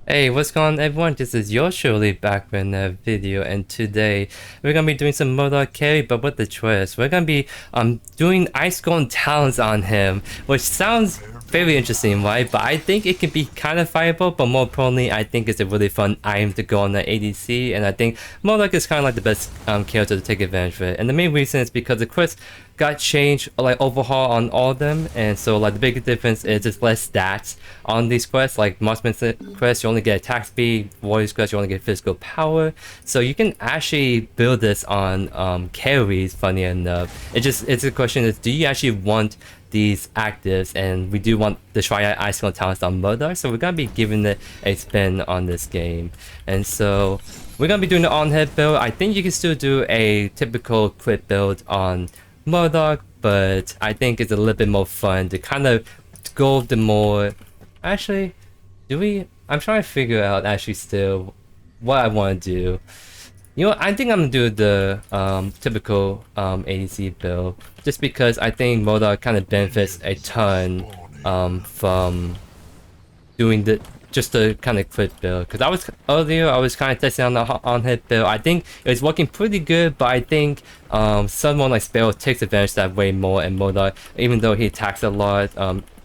Hey, what's going on everyone? This is YoeYoursTruly back with a video, and today we're gonna be doing some Murdock carry but with the twist. We're gonna be doing ICESKORN Talons on him, which sounds very interesting, right? But I think it can be kind of viable, but more importantly, I think it's a really fun item to go on the ADC, and I think Murdock is kind of like the best character to take advantage of it. And the main reason is because the Crest got changed, like overhaul on all of them, and so like the big difference is just less stats on these quests. Like Marksman quest, you only get attack speed; Warriors quest, you only get physical power. So you can actually build this on carries. Funny enough, it's a question is, do you actually want these actives? And we do want the try out ICESKORN Talons on Murdock, so we're gonna be giving it a spin on this game. And so we're gonna be doing the on-head build. I think you can still do a typical crit build on Murdock, but I think it's a little bit more fun to kind of go the more... Actually, do we... I'm trying to figure out actually still what I want to do. You know what, I think I'm gonna do the typical ADC build, just because I think Murdock kind of benefits a ton from doing just the kind of crit build. Because I was kind of testing on the on-hit build. I think it was working pretty good, but I think someone like Sparrow takes advantage of that way more, and Murdock, even though he attacks a lot,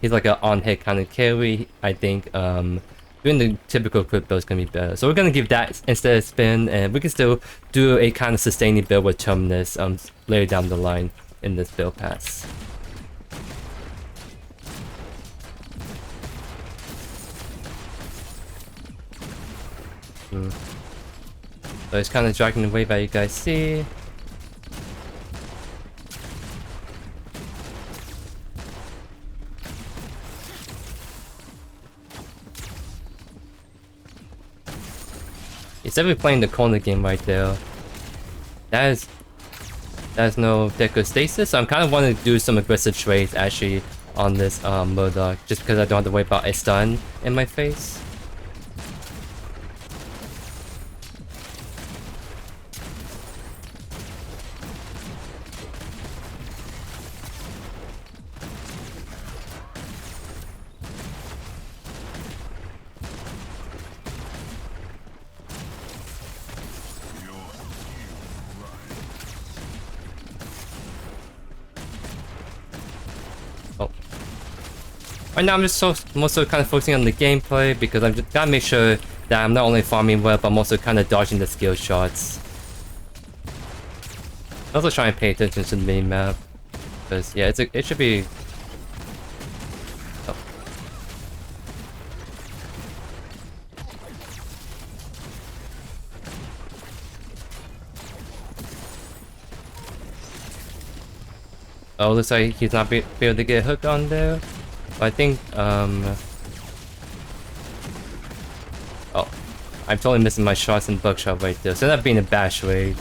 he's like an on-hit kind of carry. I think doing the typical crit build is gonna be better. So we're gonna give that instead a spin, and we can still do a kind of sustaining build with Terminus later down the line in this build pass. So it's kind of dragging the wave that you guys see. He's definitely playing the corner game right there. That is no deco stasis, so I'm kind of wanting to do some aggressive trades actually on this Murdock, just because I don't have to worry about a stun in my face. Right now I'm just mostly kind of focusing on the gameplay, because I'm just gotta make sure that I'm not only farming well, but I'm also kind of dodging the skill shots. I'm also trying to pay attention to the main map, because yeah, it should be... Oh, looks like he's not be able to get hooked on there. I think, oh, I'm totally missing my shots and buckshot right there, so that being a bash raid.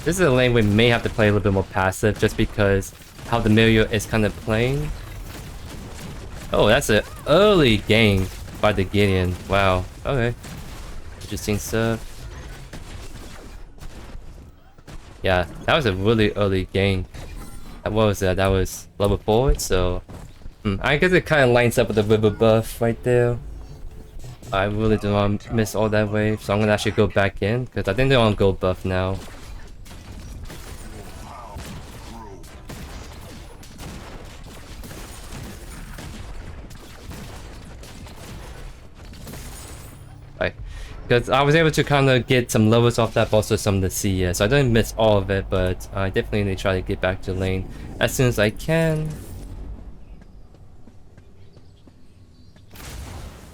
This is a lane we may have to play a little bit more passive, just because how the Imperator is kind of playing. Oh, that's an early game by the Gideon. Wow, okay. Interesting stuff. Yeah, that was a really early game. What was that? That was level 4, so... I guess it kind of lines up with the river buff right there. I really don't want to miss all that wave, so I'm going to actually go back in, because I think they're on gold buff now. Because I was able to kind of get some levels off that, but also some of the CS. So I didn't miss all of it, but I definitely need to try to get back to lane as soon as I can.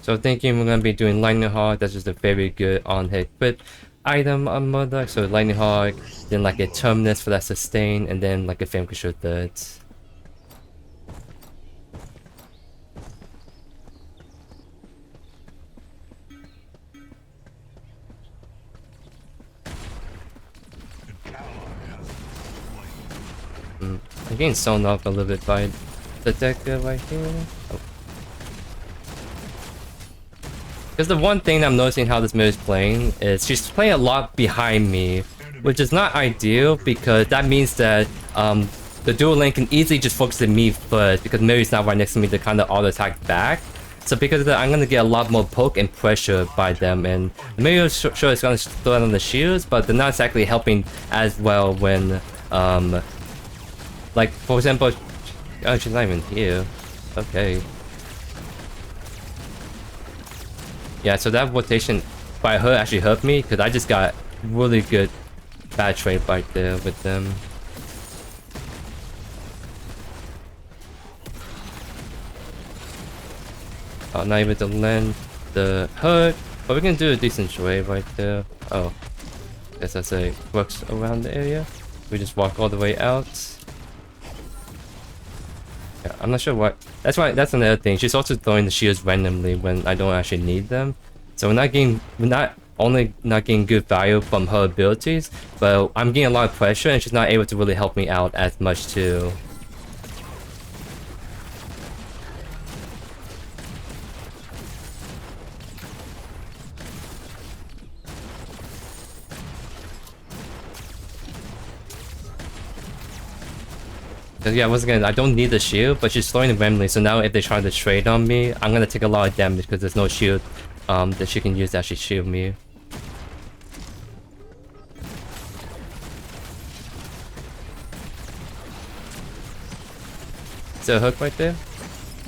So thinking we're going to be doing Lightning Hawk. That's just a very good on-hit crit item on Murdock. So Lightning Hawk, then like a Terminus for that sustain, and then like a Flame Control third. I'm getting sewn off a little bit by the decker right here. Oh. Because the one thing I'm noticing how this mirror is playing is she's playing a lot behind me, which is not ideal, because that means that the dual lane can easily just focus on me first because Mary's not right next to me to kind of auto attack back. So because of that, I'm gonna get a lot more poke and pressure by them, and Mary sure is gonna throw it on the shields, but they're not exactly helping as well when like for example, oh, she's not even here. Okay. Yeah, so that rotation by her actually hurt me because I just got really good bad trade right there with them. Oh, not even to land the hurt, but we can do a decent trade right there. Oh, guess that's a works around the area. We just walk all the way out. Yeah, I'm not sure what. That's why. That's another thing. She's also throwing the shields randomly when I don't actually need them. So we're not only not getting good value from her abilities, but I'm getting a lot of pressure, and she's not able to really help me out as much too. Cause yeah, once again, I don't need the shield, but she's throwing it randomly. So now if they try to trade on me, I'm gonna take a lot of damage because there's no shield that she can use to actually shield me. Is there a hook right there?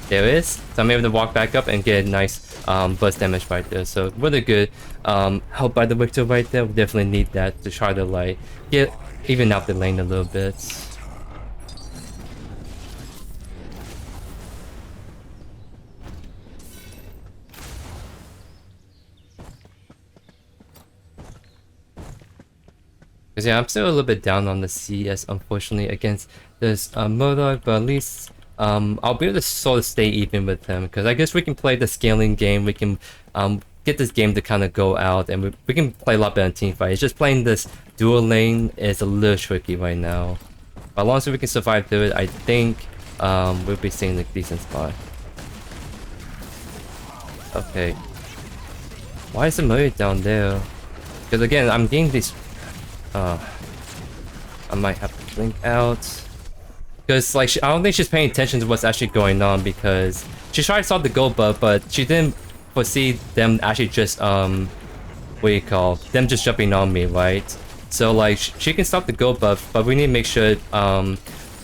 There is. So I'm able to walk back up and get a nice burst damage right there. So really good help by the Victor right there. We definitely need that to try to like get even out the lane a little bit. Because yeah, I'm still a little bit down on the CS, unfortunately, against this Murdock, but at least I'll be able to sort of stay even with him. Because I guess we can play the scaling game, we can get this game to kind of go out, and we can play a lot better in teamfight. It's just playing this dual lane is a little tricky right now. But as long as we can survive through it, I think we'll be seeing a decent spot. Okay. Why is the Murdock down there? Because again, I'm getting these... I might have to blink out because like I don't think she's paying attention to what's actually going on because she tried to solve the gold buff, but she didn't foresee them actually just what do you call them just jumping on me, right? So like she can stop the gold buff, but we need to make sure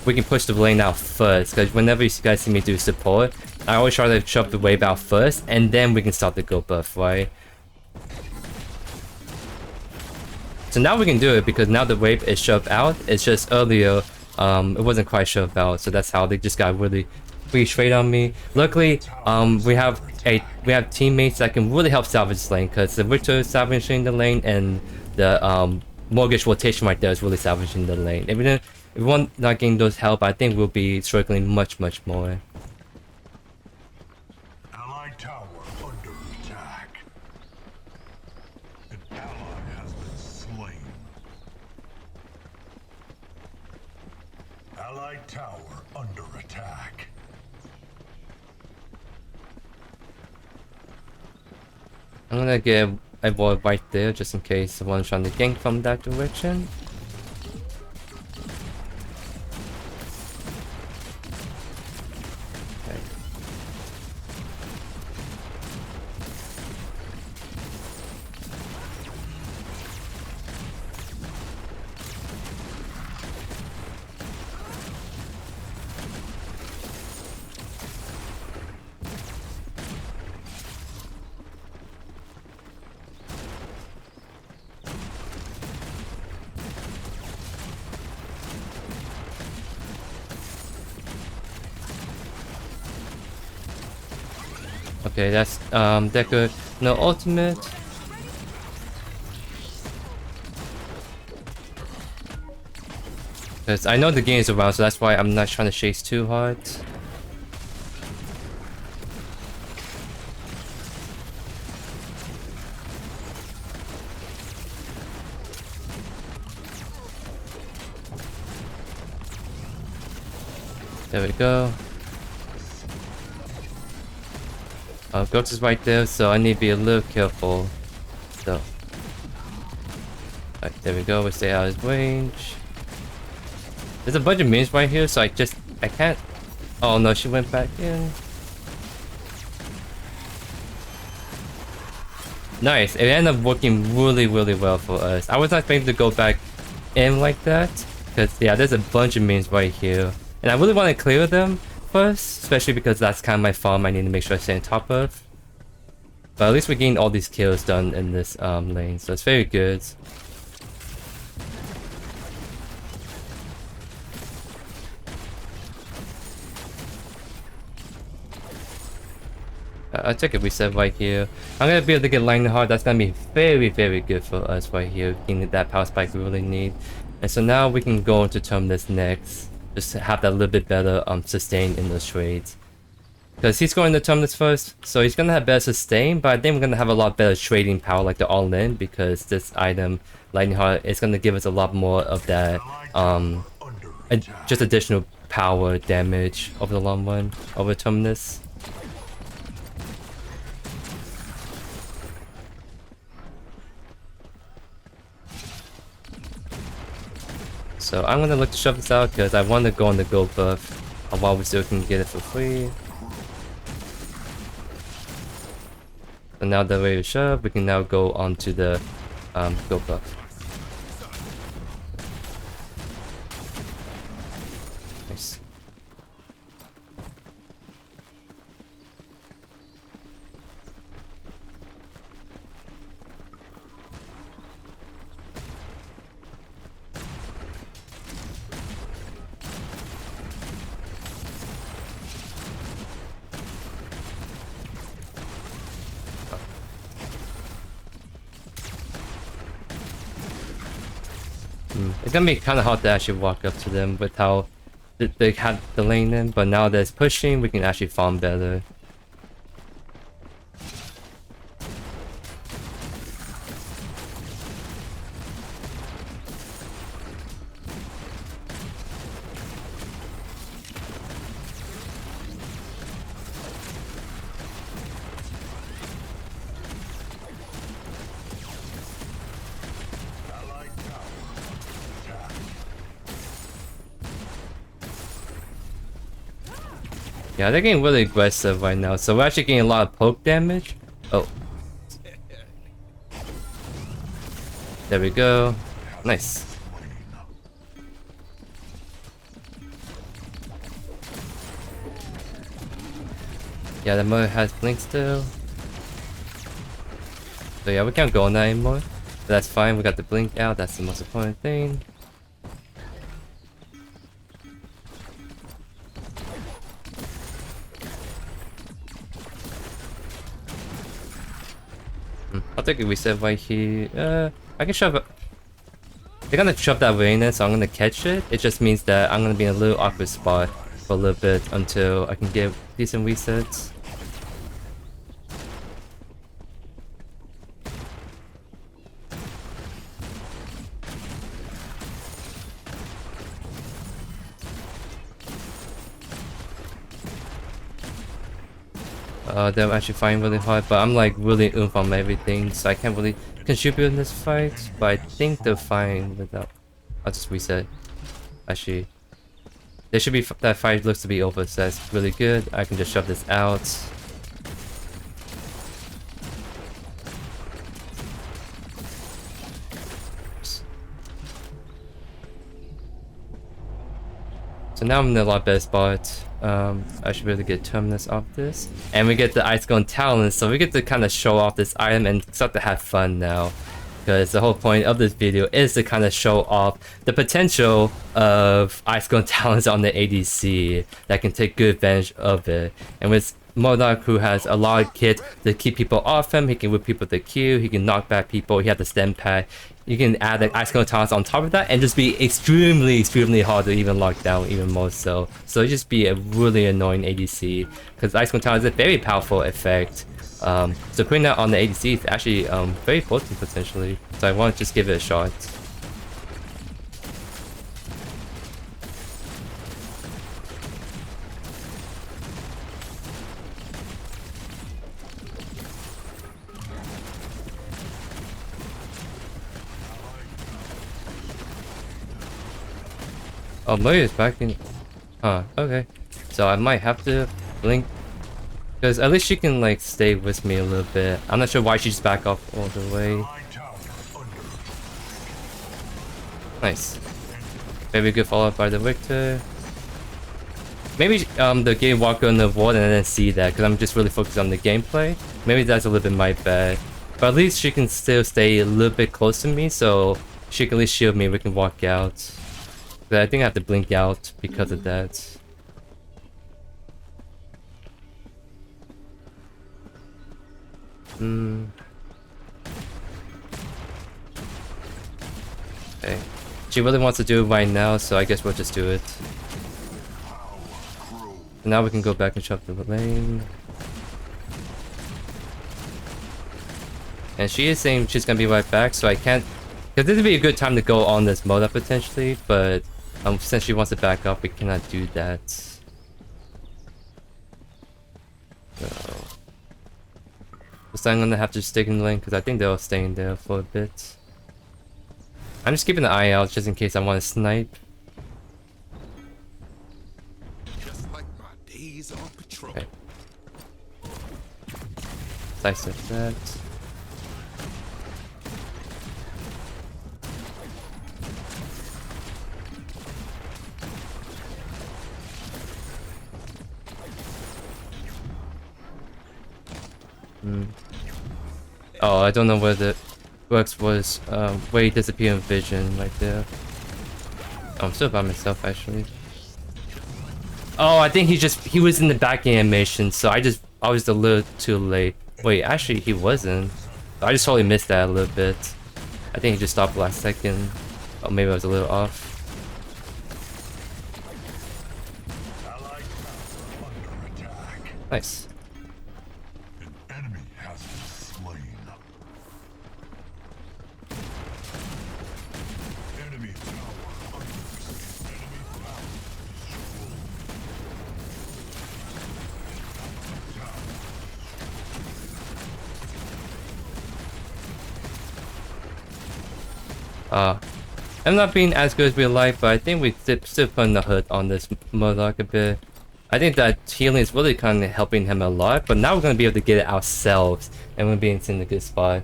we can push the lane out first, because whenever you guys see me do support, I always try to shove the wave out first and then we can stop the gold buff, right? So now we can do it because now the wave is shoved out. It's just earlier, it wasn't quite shoved out, so that's how they just got really straight on me. Luckily, we have teammates that can really help salvage this lane because the Victor is salvaging the lane and the mortgage rotation right there is really salvaging the lane. If we're not getting those help, I think we'll be struggling much more. I'm gonna get a wall right there just in case someone's trying to gank from that direction. Okay. Okay, that's Decker, no ultimate. Because I know the game is around, so that's why I'm not trying to chase too hard. There we go. Ghost is right there, so I need to be a little careful. So, alright, there we go. We stay out of his range. There's a bunch of minions right here, so I can't. Oh no, she went back in. Nice. It ended up working really well for us. I was not expecting to go back in like that, because yeah, there's a bunch of minions right here, and I really want to clear them first, especially because that's kind of my farm I need to make sure I stay on top of. But at least we're getting all these kills done in this lane, so it's very good. I'll take a reset right here. I'm gonna be able to get lightning hard. That's gonna be very good for us right here, getting that power spike we really need. And so now we can go into Terminus next, just to have that a little bit better sustain in those trades. Because he's going to Terminus first, so he's gonna have better sustain, but I think we're gonna have a lot better trading power, like the all-in, because this item, lightning heart, is gonna give us a lot more of that just additional power damage over the long run over Terminus. So I'm gonna look to shove this out because I want to go on the gold buff while we still can get it for free. So now that we're ready to shove, we can now go on to the gold buff. Nice. It's gonna be kind of hard to actually walk up to them with how they had the lane in, but now that it's pushing, we can actually farm better. Yeah, they're getting really aggressive right now, so we're actually getting a lot of poke damage. Oh. There we go. Nice. Yeah, the mother has blink still. So yeah, we can't go on that anymore. But that's fine, we got the blink out, that's the most important thing. I'll take a reset right here. I can shove it. They're gonna shove that rain in, so I'm gonna catch it. It just means that I'm gonna be in a little awkward spot for a little bit until I can get decent resets. They're actually fighting really hard, but I'm like really oomph on everything, so I can't really contribute in this fight. But I think they're fine without. I'll just reset. Actually, they should be. That fight looks to be over, so that's really good. I can just shove this out. So now I'm in a lot better spot. I should be able to get Terminus off this. And we get the ICESKORN Talons, so we get to kind of show off this item and start to have fun now. Because the whole point of this video is to kind of show off the potential of ICESKORN Talons on the ADC that can take good advantage of it. And with Murdock, who has a lot of kit to keep people off him, he can whip people with the Q, he can knock back people, he has the stem pad. You can add the ICESKORN Talons on top of that and just be extremely hard to even lock down even more so. So it just be a really annoying ADC because ICESKORN Talons is a very powerful effect. So putting that on the ADC is actually very potent potentially. So I want to just give it a shot. Oh, Murray is back in. Huh, okay. So I might have to blink. Because at least she can like stay with me a little bit. I'm not sure why she's back off all the way. Nice. Very good follow up by the Victor. Maybe the game walk on the wall and then see that because I'm just really focused on the gameplay. Maybe that's a little bit my bad. But at least she can still stay a little bit close to me so she can at least shield me. We can walk out. But I think I have to blink out because of that. Okay. She really wants to do it right now, so I guess we'll just do it. And now we can go back and shove the lane. And she is saying she's gonna be right back, so I can't. Because this would be a good time to go on this mode up potentially, but since she wants to back up, we cannot do that. So I'm gonna have to stick in the lane because I think they're staying there for a bit. I'm just keeping an eye out just in case I want to snipe. Just like my days on patrol. Okay. Dissect that. Oh, I don't know where the works was. Where he disappeared in vision right there. Oh, I'm still by myself actually. Oh, I think he was in the back animation, so I was a little too late. Wait, actually he wasn't. I just totally missed that a little bit. I think he just stopped last second. Oh, maybe I was a little off. Nice. I'm not being as good as we like, but I think we still putting the hood on this Murdock a bit. I think that healing is really kind of helping him a lot, but now we're going to be able to get it ourselves, and we're being in a good spot.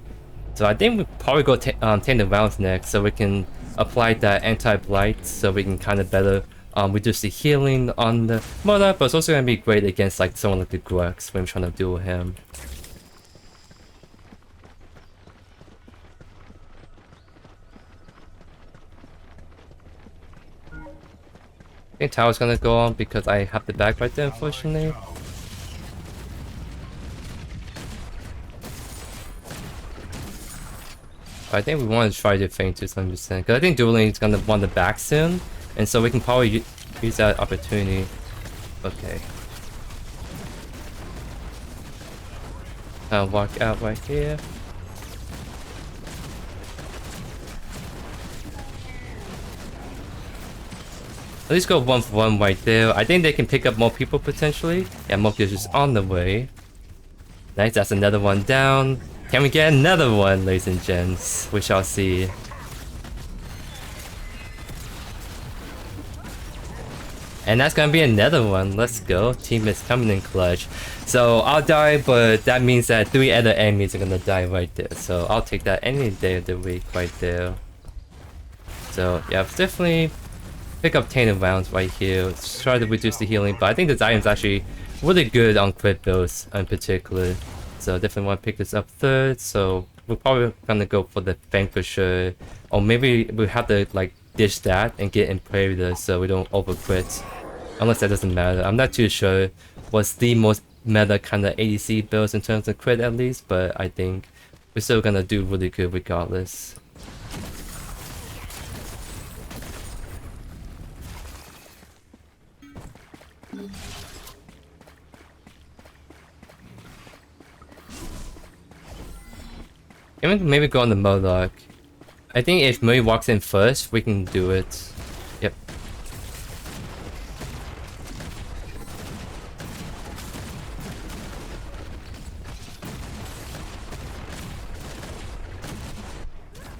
So I think we'll probably go Tainted Rounds next, so we can apply that anti-blight, so we can kind of better reduce the healing on the Murdock, but it's also going to be great against like someone like the Grux when we're trying to duel him. I think tower's gonna go on because I have the back right there, unfortunately. I think we want to try to feint to some extent because I think dueling is gonna want the back soon, and so we can probably use that opportunity. Okay. I'll walk out right here. At least go 1-for-1 right there. I think they can pick up more people potentially. Yeah, more people just on the way. Nice, that's another one down. Can we get another one, ladies and gents? We shall see. And that's gonna be another one. Let's go. Team is coming in clutch. So I'll die, but that means that 3 other enemies are gonna die right there. So I'll take that any day of the week right there. So yeah, definitely pick up Tainted Rounds right here. Let's try to reduce the healing, but I think this item's actually really good on crit builds in particular. So definitely want to pick this up third. So we're probably gonna go for the Vanquisher, or maybe we have to like dish that and get Imperator so we don't over crit. Unless that doesn't matter. I'm not too sure what's the most meta kind of ADC builds in terms of crit at least, but I think we're still gonna do really good regardless. Maybe go on the Murdock. I think if Murray walks in first, we can do it. Yep.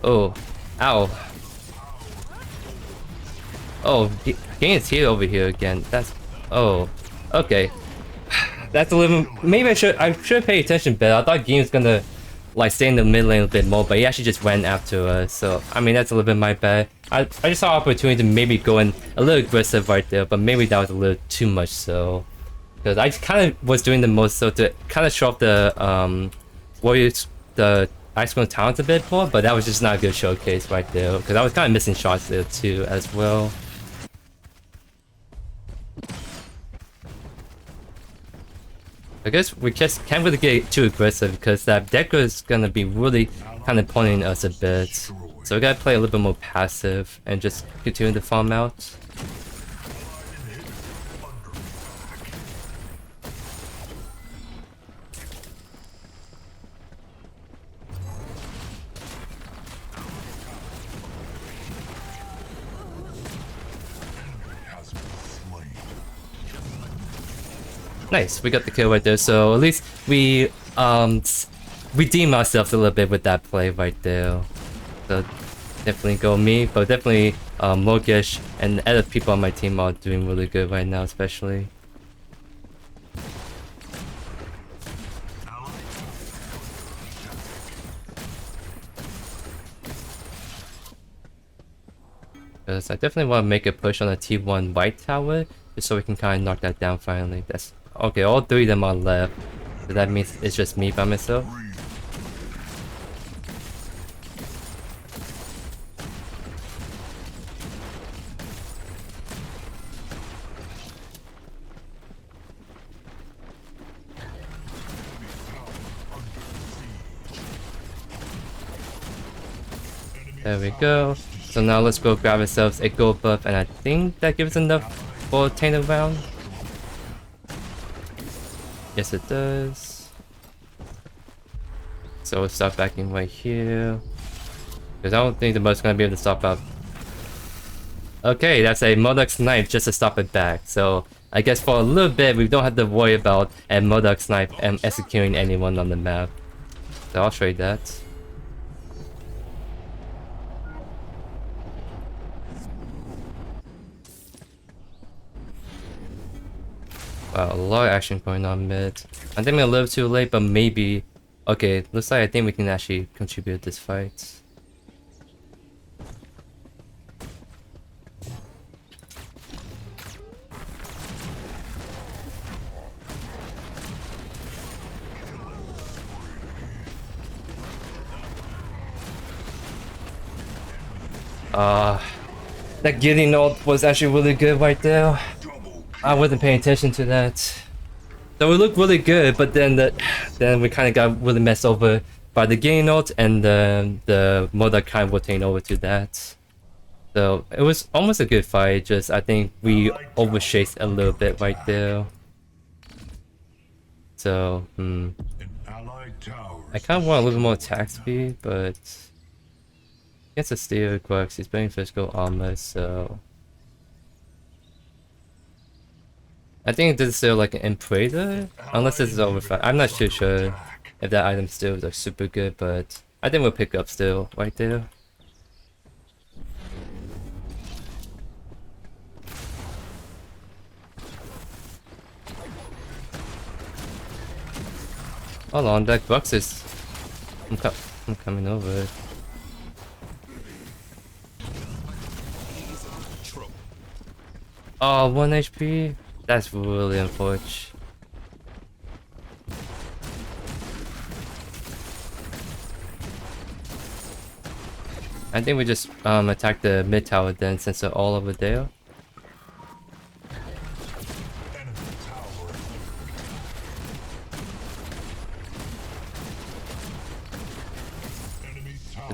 Oh. Ow. Oh, Gain is here over here again. That's oh, okay. That's a little. Maybe I should pay attention better. I thought Gain was gonna like stay in the mid lane a bit more, but he actually just went after us. So I mean that's a little bit my bad. I just saw opportunity to maybe go in a little aggressive right there, but maybe that was a little too much. So because I kind of was doing the most so to kind of show off the Warriors the ICESKORN Talonts a bit more, but that was just not a good showcase right there because I was kind of missing shots there too as well. I guess we just can't really get too aggressive because that Decker is gonna be really kind of pulling us a bit. So we gotta play a little bit more passive and just continue to farm out. Nice, we got the kill right there, so at least we redeem ourselves a little bit with that play right there. So definitely go me, but definitely Mogish and other people on my team are doing really good right now, especially. Because I definitely want to make a push on the T1 white tower, just so we can kind of knock that down finally. That's okay, all three of them are left. So that means it's just me by myself. There we go. So now let's go grab ourselves a gold buff, and I think that gives enough for Tainted Round. Yes, it does. So we'll start backing right here. Because I don't think the boat's gonna be able to stop up. Okay, that's a Murdock's knife just to stop it back. So I guess for a little bit we don't have to worry about a Murdock's knife and executing anyone on the map. So I'll trade that. Wow, a lot of action going on mid. I think I'm a little too late, but maybe... Okay, looks like I think we can actually contribute this fight. That Gideon ult was actually really good right there. I wasn't paying attention to that. So it looked really good, but then we kind of got really messed over by the Gideon ult, and then the Murdock kind of rotating over to that. So it was almost a good fight, just I think we overshaced a little bit right there. So, I kind of want a little more attack speed, but against a Steel Quirks, he's playing physical armor, so I think this is still like an Imperator, unless this is over. I'm not too sure if that item still is like super good, but I think we'll pick up still right there. Hold on, that box is... I'm coming over. Oh, 1 HP? That's really unfortunate. I think we just attack the mid tower then, since they're all over there.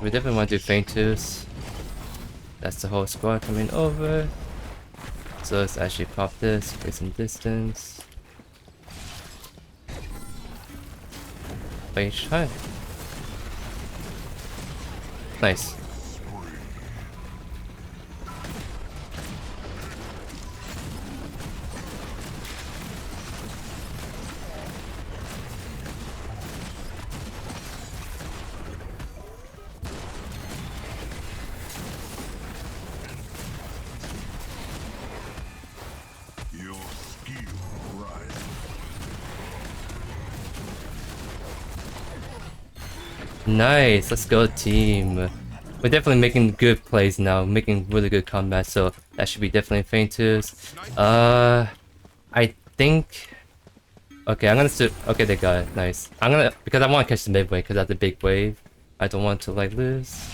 We definitely want to do feint twos. That's the whole squad coming over. So let's actually pop this, create some distance. Wait, hi. Nice. Nice, let's go team. We're definitely making good plays now, making really good combat, so that should be definitely fainters. I think... Okay, I'm gonna okay, they got it, nice. I'm gonna, because I want to catch the mid wave, because that's a big wave. I don't want to like lose.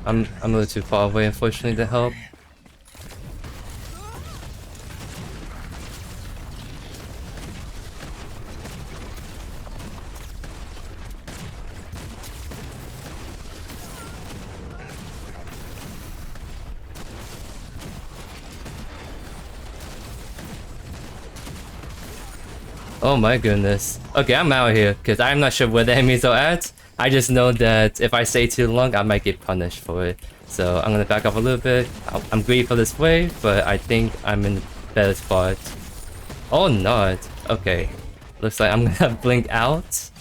I'm a little too far away, unfortunately, to help. Oh my goodness. Okay, I'm out here, because I'm not sure where the enemies are at. I just know that if I stay too long, I might get punished for it. So I'm gonna back off a little bit. I'm greedy for this wave, but I think I'm in a better spot. Oh, not. Okay. Looks like I'm gonna blink out.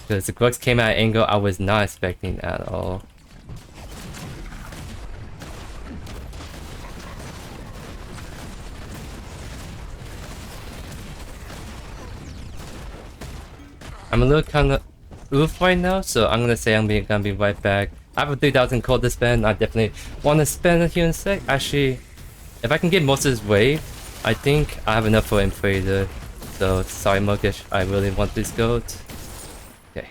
Because the Grux came at an angle I was not expecting at all. I'm a little kind of oof right now, so I'm gonna say I'm gonna be right back. I have a 3000 cold to spend. I definitely want to spend it here in a sec. Actually, if I can get most of this wave, I think I have enough for Imperator. So sorry, Murdock, I really want this gold. Okay.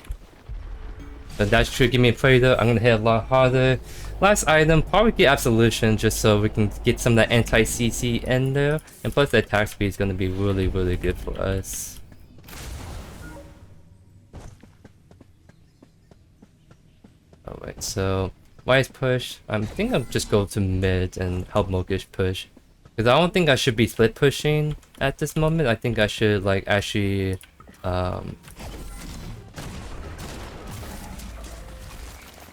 So that's true. Give me Imperator. I'm gonna hit a lot harder. Last item, probably get Absolution just so we can get some of that anti-CC in there. And plus the attack speed is gonna be really, really good for us. Alright, so wise push. I think I'll just go to mid and help Mogish push. Because I don't think I should be split pushing at this moment. I think I should like actually I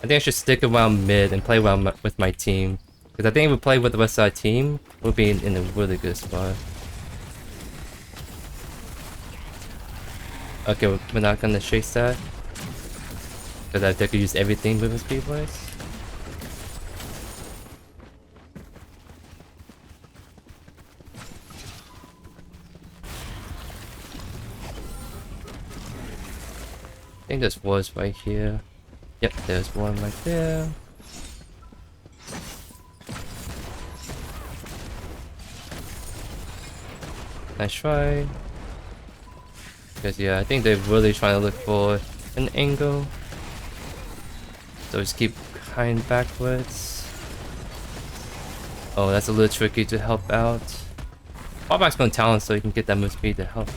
think I should stick around mid and play around with my team. Because I think if we play with the rest of our team, we'll be in a really good spot. Okay, we're not gonna chase that. Because I could use everything with his speed wise. I think there's walls right here. Yep, there's one right there. Nice try. Because yeah, I think they're really trying to look for an angle. So just keep kind backwards. Oh, that's a little tricky to help out. ICESKORN Talons so you can get that move speed to help.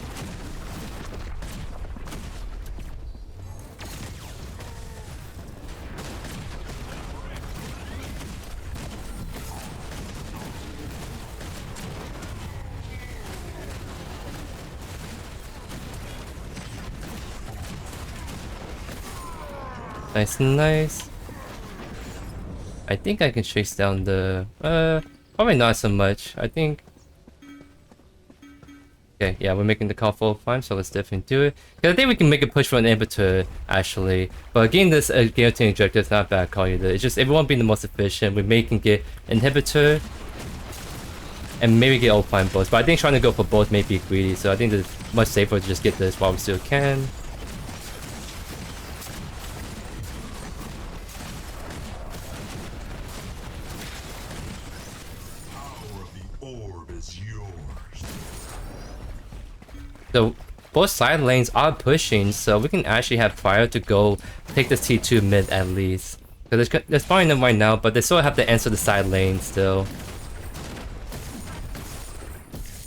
Nice, nice. I think I can chase down the... probably not so much. I think... Okay, yeah, we're making the call full time, so let's definitely do it. Because I think we can make a push for an Imperator, actually. But getting this guaranteed objective is not a bad call either. It's just, if we want to be the most efficient, we may can get Inhibitor and maybe get Alpine both. But I think trying to go for both may be greedy, so I think it's much safer to just get this while we still can. So both side lanes are pushing, so we can actually have fire to go take this T2 mid at least. Because there's probably them right now, but they still have to answer the side lane still.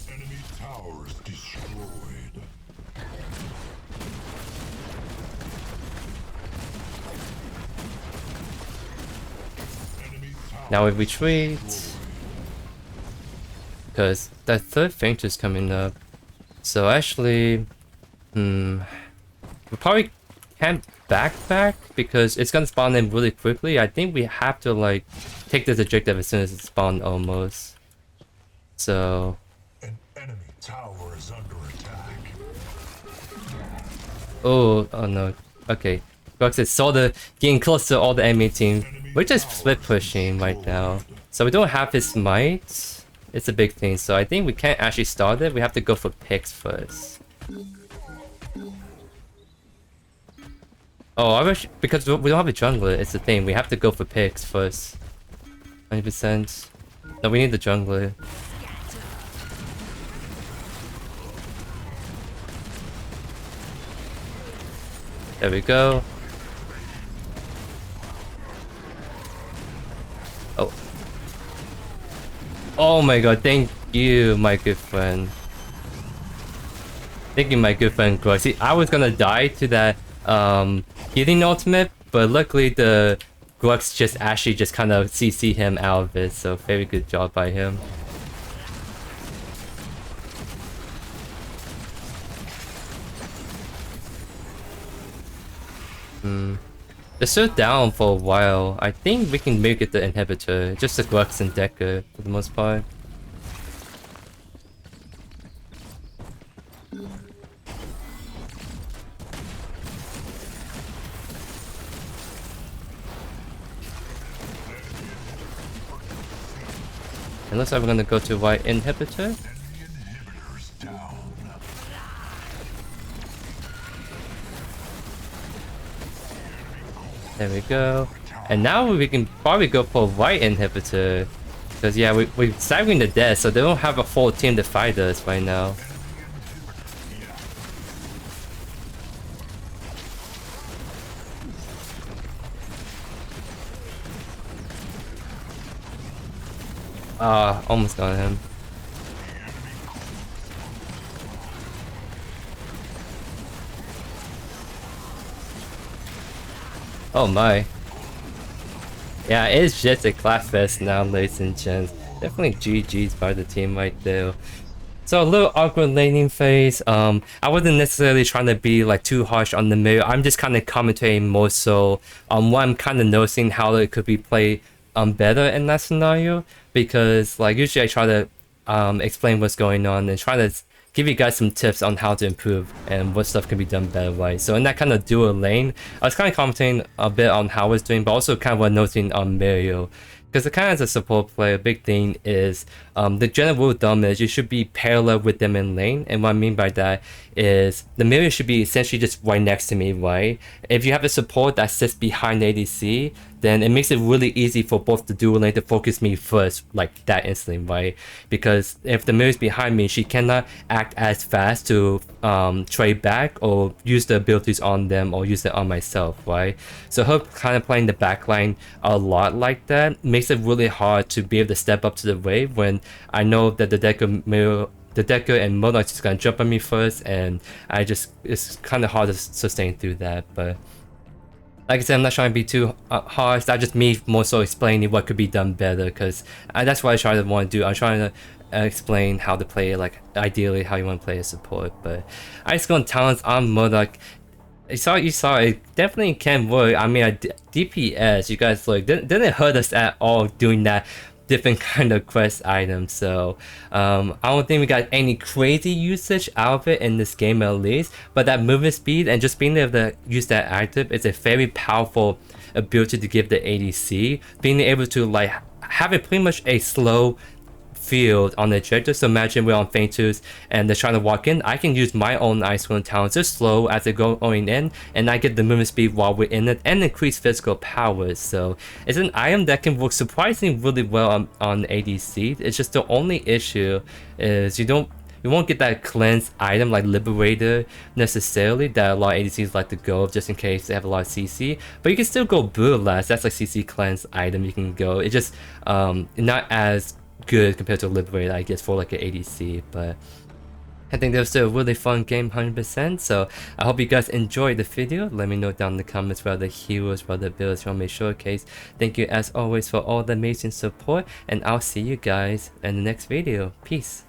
Enemy towers destroyed. Now we retreat. Because that third feint is coming up. So actually, we probably can't back because it's gonna spawn in really quickly. I think we have to like take this objective as soon as it spawns almost. So An enemy tower is under attack. Oh no. Okay. Grux is sort of getting close to all the enemy team. We're just split pushing right now. So we don't have his might. It's a big thing. So I think we can't actually start it. We have to go for picks first. Oh, I wish, because we don't have a jungler. It's the thing. We have to go for picks first. 100%. No, we need the jungler. There we go. Oh. Oh my god, thank you, my good friend. Thank you, my good friend Grux. See, I was gonna die to that healing ultimate, but luckily the Grux just actually just kind of CC him out of it, so very good job by him. They're still down for a while. I think we can make it the inhibitor, just the Grux and Decker for the most part. It looks like we're gonna go to white inhibitor. There we go. And now we can probably go for white inhibitor. Because yeah, we're staggering the death, so they don't have a full team to fight us right now. Ah, almost got him. Oh my. Yeah, it's just a class fest now, ladies and gents. Definitely GG's by the team right there. So a little awkward laning phase. I wasn't necessarily trying to be like too harsh on the mirror. I'm just kind of commentating more so on what I'm kind of noticing how it could be played better in that scenario. Because like usually I try to explain what's going on and try to give you guys some tips on how to improve and what stuff can be done better, right? So in that kind of dual lane, I was kind of commenting a bit on how it's doing, but also kind of noting on Mario. Because the kind of as a support player, a big thing is the general rule of thumb is you should be parallel with them in lane. And what I mean by that is the Mario should be essentially just right next to me, right? If you have a support that sits behind ADC, then it makes it really easy for both the dual lane to focus me first, like that instantly, right? Because if the mirror is behind me, she cannot act as fast to trade back or use the abilities on them or use it on myself, right? So her kind of playing the backline a lot like that makes it really hard to be able to step up to the wave when I know that the Decker and Murdock just gonna jump on me first, and it's kind of hard to sustain through that. But like I said, I'm not trying to be too harsh. That's just me more so explaining what could be done better, because that's what I try to want to do. I'm trying to explain how to play it, like ideally how you want to play a support. But ICESKORN Talons on Murdock, you saw it definitely can work. I mean, DPS, you guys look, didn't hurt us at all doing that different kind of quest items. So I don't think we got any crazy usage out of it in this game at least, but that movement speed and just being able to use that active is a very powerful ability to give the ADC. Being able to like have it pretty much a slow field on the objective. So imagine we're on Faintus and they're trying to walk in. I can use my own ICESKORN Talons just slow as they're going in, and I get the movement speed while we're in it and increase physical powers. So it's an item that can work surprisingly really well on ADC. It's just the only issue is you won't get that cleanse item like Liberator necessarily that a lot of ADCs like to go just in case they have a lot of CC, but you can still go Brutalize. That's like CC cleanse item you can go. It's just not as good compared to Liberator, I guess, for like an ADC. But I think that was still a really fun game, 100%. So I hope you guys enjoyed the video. Let me know down in the comments what the heroes, what the builds you want me to showcase. Thank you as always for all the amazing support, and I'll see you guys in the next video. Peace.